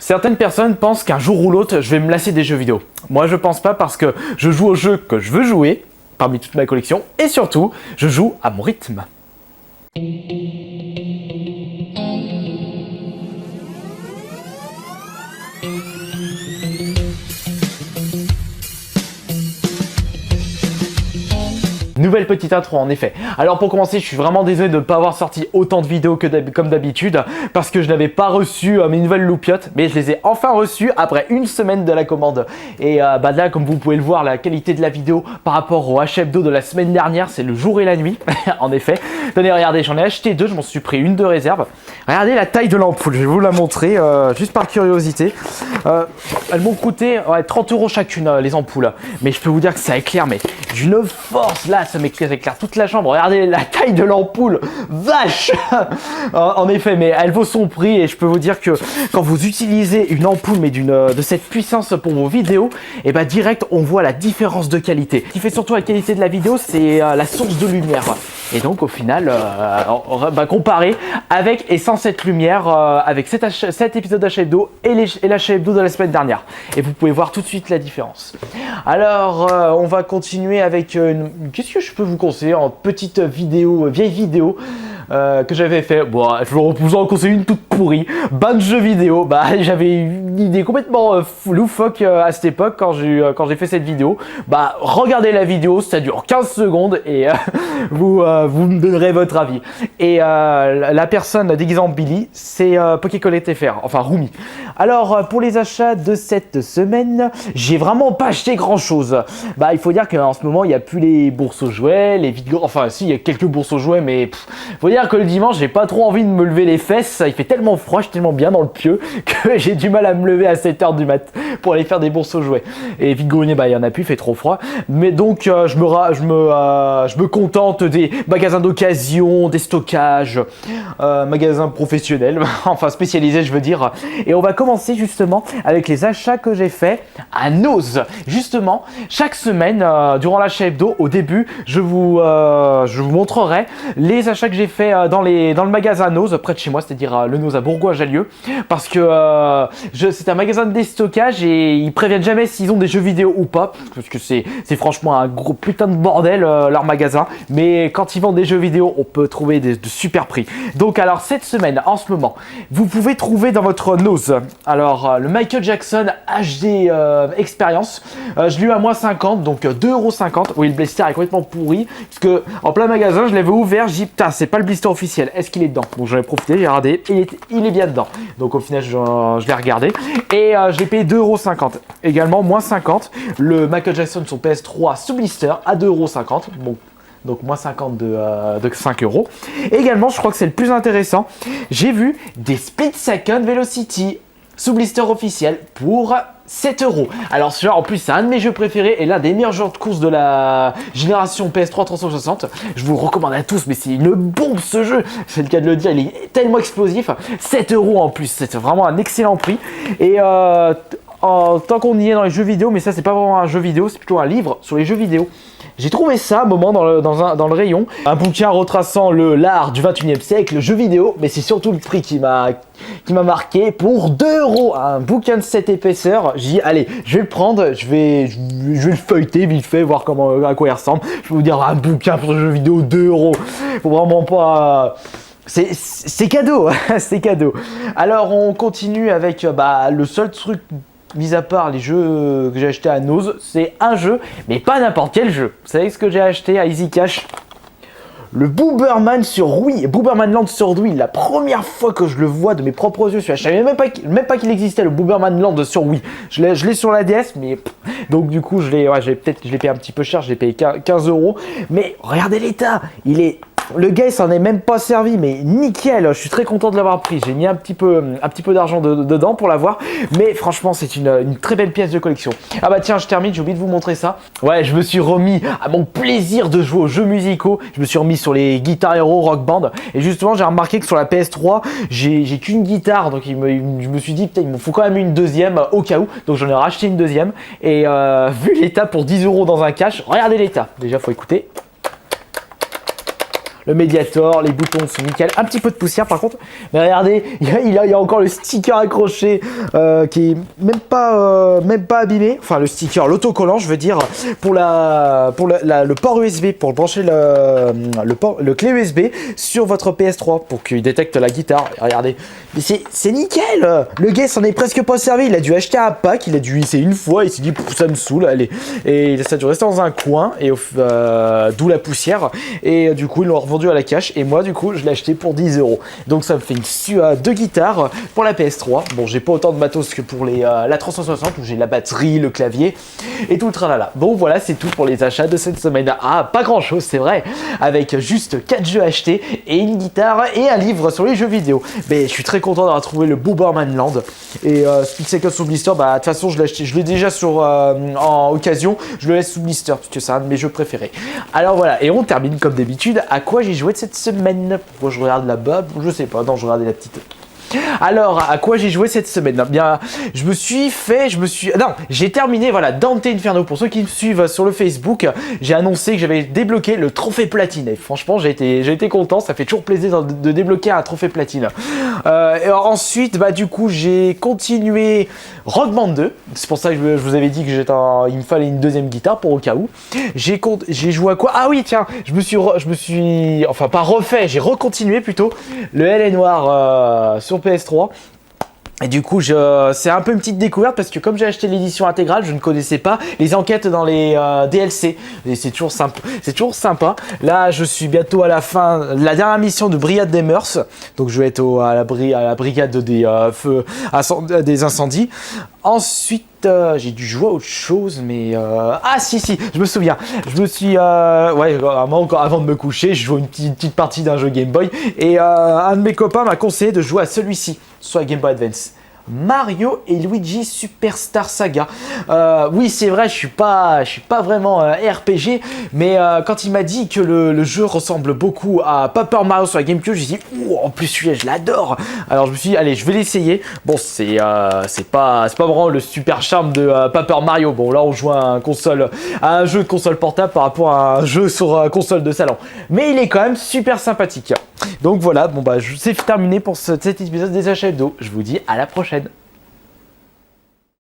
Certaines personnes pensent qu'un jour ou l'autre, je vais me lasser des jeux vidéo. Moi, je pense pas parce que je joue aux jeux que je veux jouer, parmi toute ma collection, et surtout, je joue à mon rythme. Nouvelle petite intro en effet. Alors pour commencer, je suis vraiment désolé de ne pas avoir sorti autant de vidéos comme d'habitude parce que je n'avais pas reçu mes nouvelles loupiottes, mais je les ai enfin reçues après une semaine de la commande. Et là, comme vous pouvez le voir, la qualité de la vidéo par rapport au HFDO de la semaine dernière, c'est le jour et la nuit, en effet. Tenez, regardez, j'en ai acheté deux, je m'en suis pris une de réserve. Regardez la taille de l'ampoule, je vais vous la montrer juste par curiosité. Elles m'ont coûté 30 € chacune, les ampoules. Mais je peux vous dire que ça éclaire, mais d'une force là, ça m'éclaire toute la chambre. Regardez la taille de l'ampoule, vache. En effet, mais elle vaut son prix et je peux vous dire que quand vous utilisez une ampoule mais de cette puissance pour vos vidéos, et bah direct on voit la différence de qualité. Ce qui fait surtout la qualité de la vidéo, c'est la source de lumière. Et donc au final, comparer avec et sans cette lumière, avec cet épisode d'HFDO et l'HFDO de la semaine dernière. Et vous pouvez voir tout de suite la différence. Alors on va continuer avec qu'est-ce que je peux vous conseiller en petite vidéo, vieille vidéo que j'avais fait. Bon, je vous en conseille une toute pourrie. Ban de jeux vidéo. Bah, j'avais une idée complètement loufoque à cette époque quand j'ai fait cette vidéo. Bah, regardez la vidéo, ça dure 15 secondes et vous me donnerez votre avis. Et la personne déguisée en Billy, c'est Pokécollect FR, enfin Rumi. Alors, pour les achats de cette semaine, j'ai vraiment pas acheté grand chose. Bah, il faut dire qu'en ce moment, il n'y a plus les bourses aux jouets, les vidéos. Enfin, si, il y a quelques bourses aux jouets, mais faut dire que le dimanche, j'ai pas trop envie de me lever les fesses. Il fait tellement froid, je suis tellement bien dans le pieu que j'ai du mal à me lever à 7 h du mat pour aller faire des bourses aux jouets. Et vide-grenier, bah, il y en a plus, il fait trop froid. Mais donc, je me contente des magasins d'occasion, des stockages, magasins professionnels, enfin spécialisés, je veux dire. Et on va commencer justement avec les achats que j'ai fait à Nose. Justement, chaque semaine, durant l'achat hebdo, au début, je vous montrerai les achats que j'ai fait dans le magasin Nose, près de chez moi, c'est-à-dire le Nose à Bourgoin-Jallieu, parce que c'est un magasin de déstockage et ils préviennent jamais s'ils ont des jeux vidéo ou pas, parce que c'est franchement un gros putain de bordel leur magasin, mais quand ils vendent des jeux vidéo, on peut trouver de super prix. Donc alors cette semaine, en ce moment, vous pouvez trouver dans votre Nose, alors le Michael Jackson HD Experience, je l'ai eu à moins 50, donc 2,50 €. Oui, le blister est complètement pourri, parce que en plein magasin, je l'avais ouvert, j'ai dit putain, c'est pas le blister officiel, est-ce qu'il est dedans? Donc j'en ai profité, j'ai regardé, il est bien dedans. Donc au final, je l'ai regardé, et je l'ai payé 2,50 €. Également, moins 50, le Michael Jackson sur PS3 sous blister à 2,50 €. Bon. Donc moins 50 de 5 €. Et également, je crois que c'est le plus intéressant, j'ai vu des Split Second Velocity sous blister officiel pour 7 €. Alors celui-là en plus c'est un de mes jeux préférés et l'un des meilleurs jeux de course de la génération PS3 360. Je vous le recommande à tous, mais c'est une bombe ce jeu, c'est le cas de le dire, il est tellement explosif. 7 € en plus, c'est vraiment un excellent prix. Et tant qu'on y est dans les jeux vidéo, mais ça c'est pas vraiment un jeu vidéo, c'est plutôt un livre sur les jeux vidéo. J'ai trouvé ça un moment dans le rayon, un bouquin retraçant l'art du 21e siècle, le jeu vidéo, mais c'est surtout le prix qui m'a marqué pour 2 €, un bouquin de cette épaisseur. J'ai dit allez, je vais le prendre, je vais le feuilleter vite fait, voir à quoi il ressemble. Je vais vous dire un bouquin pour le jeu vidéo 2 €, faut vraiment pas. C'est cadeau, c'est cadeau. Alors on continue avec le seul truc. Mis à part les jeux que j'ai acheté à Nose, c'est un jeu, mais pas n'importe quel jeu. Vous savez ce que j'ai acheté à Easy Cash? Le Booberman sur Wii, Booberman Land sur Wii, la première fois que je le vois de mes propres yeux, je savais même pas qu'il existait le Booberman Land sur Wii. Je l'ai sur la DS, mais donc du coup je l'ai payé un petit peu cher, je l'ai payé 15 €. Mais regardez l'état, le gars il s'en est même pas servi, mais nickel, je suis très content de l'avoir pris. J'ai mis un petit peu d'argent dedans pour l'avoir, mais franchement c'est une très belle pièce de collection. Ah bah tiens, je termine, j'ai oublié de vous montrer ça. Ouais, je me suis remis à mon plaisir de jouer aux jeux musicaux, je me suis remis sur les Guitar Hero Rock Band, et justement j'ai remarqué que sur la PS3 j'ai qu'une guitare, donc je me suis dit putain il me faut quand même une deuxième au cas où, donc j'en ai racheté une deuxième, et vu l'état pour 10 € dans un cash, regardez l'état, déjà faut écouter. le Mediator, les boutons sont nickel. Un petit peu de poussière par contre. Mais regardez, il y a encore le sticker accroché qui est même pas abîmé. Enfin le sticker, l'autocollant je veux dire, pour le port USB, pour brancher le clé USB sur votre PS3 pour qu'il détecte la guitare. Et regardez, mais c'est nickel. Le gars s'en est presque pas servi. Il a dû acheter un pack, il a dû essayer une fois, il s'est dit ça me saoule, allez. Et ça a dû rester dans un coin, et d'où la poussière. Et du coup, ils l'ont revendu à la cash. Et moi, du coup, je l'ai acheté pour 10 €. Donc, ça me fait deux guitares pour la PS3. Bon, j'ai pas autant de matos que pour la 360 où j'ai la batterie, le clavier et tout le tralala. Bon, voilà, c'est tout pour les achats de cette semaine. Ah, pas grand chose, c'est vrai. Avec juste 4 jeux achetés et une guitare et un livre sur les jeux vidéo. Mais je suis très content d'avoir trouvé le Booberman Land. Et Speed Cycle sous blister, bah, de toute façon, je l'ai acheté. Je l'ai déjà en occasion. Je le laisse sous blister parce que c'est un de mes jeux préférés. Alors voilà, et on termine comme d'habitude. À quoi j'ai joué de cette semaine? Pourquoi je regarde là-bas? Je sais pas, non, je regardais la petite. Alors, à quoi j'ai joué cette semaine? Bien, j'ai terminé, voilà, Dante Inferno. Pour ceux qui me suivent sur le Facebook, j'ai annoncé que j'avais débloqué le trophée platine. Et franchement, j'ai été content, ça fait toujours plaisir de débloquer un trophée platine. Et ensuite, bah, du coup, j'ai continué Rock Band 2. C'est pour ça que je vous avais dit que il me fallait une deuxième guitare pour au cas où. J'ai joué à quoi? Ah oui, tiens, je me suis, enfin, pas refait, j'ai recontinué plutôt le L.A. Noire sur PS3. Et du coup, c'est un peu une petite découverte parce que comme j'ai acheté l'édition intégrale, je ne connaissais pas les enquêtes dans les DLC. Et c'est toujours sympa. Là, je suis bientôt à la fin, la dernière mission de Brigade des Mœurs. Donc, je vais être à la brigade des des incendies. Ensuite, j'ai dû jouer à autre chose, mais ah si, je me souviens. Je me suis encore avant de me coucher, je jouais une petite partie d'un jeu Game Boy et un de mes copains m'a conseillé de jouer à celui-ci, soit Game Boy Advance. Mario et Luigi Superstar Saga. Oui, c'est vrai, je suis pas vraiment RPG, mais quand il m'a dit que le jeu ressemble beaucoup à Paper Mario sur la GameCube, j'ai dit en plus celui-là je l'adore. Alors je me suis dit allez, je vais l'essayer. Bon, c'est pas vraiment le super charme de Paper Mario. Bon, là on joue à un jeu de console portable par rapport à un jeu sur console de salon, mais il est quand même super sympathique. Donc voilà, bon bah c'est terminé pour cet épisode des achats hebdo. Je vous dis à la prochaine.